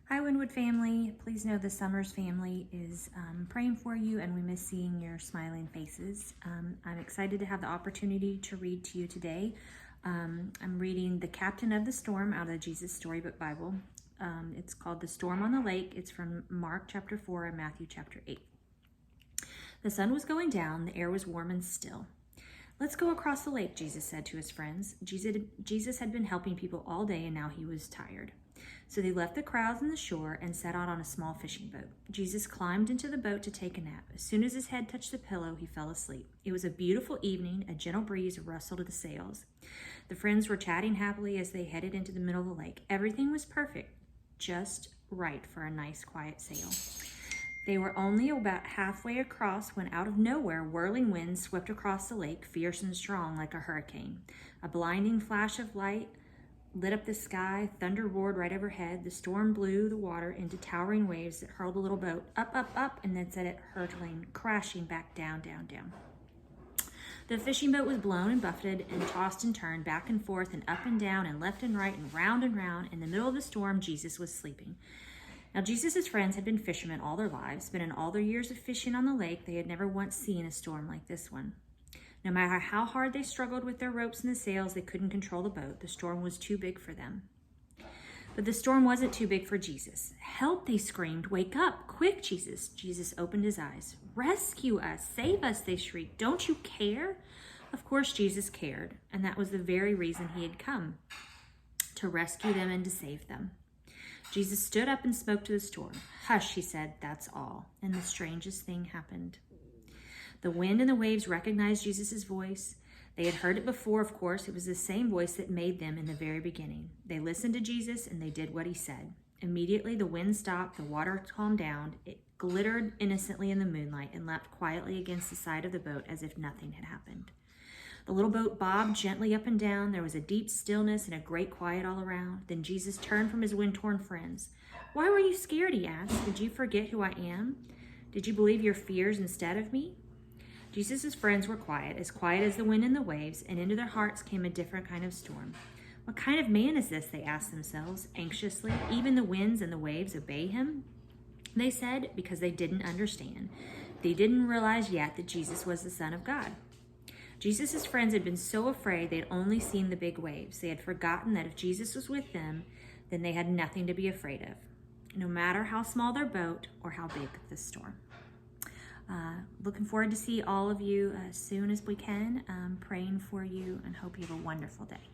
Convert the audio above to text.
Hi, Winwood family. Please know the Summers family is praying for you, and we miss seeing your smiling faces. I'm excited to have the opportunity to read to you today. I'm reading The Captain of the Storm out of the Jesus Storybook Bible. It's called The Storm on the Lake. It's from Mark chapter 4 and Matthew chapter 8. The sun was going down. The air was warm and still. "Let's go across the lake," Jesus said to his friends. Jesus had been helping people all day, and now he was tired. So they left the crowds on the shore and set out on a small fishing boat. Jesus climbed into the boat to take a nap. As soon as his head touched the pillow, he fell asleep. It was a beautiful evening. A gentle breeze rustled the sails. The friends were chatting happily as they headed into the middle of the lake. Everything was perfect, just right for a nice, quiet sail. They were only about halfway across when out of nowhere, whirling winds swept across the lake, fierce and strong like a hurricane. A blinding flash of light lit up the sky. Thunder roared right overhead. The storm blew the water into towering waves that hurled the little boat up, up, up, and then set it hurtling, crashing back down, down, down. The fishing boat was blown and buffeted and tossed and turned back and forth and up and down and left and right and round and round. In the middle of the storm, Jesus was sleeping. Now, Jesus' friends had been fishermen all their lives, but in all their years of fishing on the lake, they had never once seen a storm like this one. No matter how hard they struggled with their ropes and the sails, they couldn't control the boat. The storm was too big for them. But the storm wasn't too big for Jesus. "Help," they screamed. "Wake up, quick, Jesus." Jesus opened his eyes. "Rescue us, save us," they shrieked. "Don't you care?" Of course, Jesus cared, and that was the very reason he had come, to rescue them and to save them. Jesus stood up and spoke to the storm. "Hush," he said, "that's all." And the strangest thing happened. The wind and the waves recognized Jesus' voice. They had heard it before, of course. It was the same voice that made them in the very beginning. They listened to Jesus and they did what he said. Immediately the wind stopped, the water calmed down. It glittered innocently in the moonlight and lapped quietly against the side of the boat as if nothing had happened. The little boat bobbed gently up and down. There was a deep stillness and a great quiet all around. Then Jesus turned from his wind-torn friends. "Why were you scared?" he asked. "Did you forget who I am? Did you believe your fears instead of me?" Jesus' friends were quiet as the wind and the waves, and into their hearts came a different kind of storm. "What kind of man is this?" they asked themselves anxiously. "Even the winds and the waves obey him?" They said, because they didn't understand. They didn't realize yet that Jesus was the Son of God. Jesus' friends had been so afraid they'd only seen the big waves. They had forgotten that if Jesus was with them, then they had nothing to be afraid of, no matter how small their boat or how big the storm. Looking forward to see all of you as soon as we can. Praying for you and hope you have a wonderful day.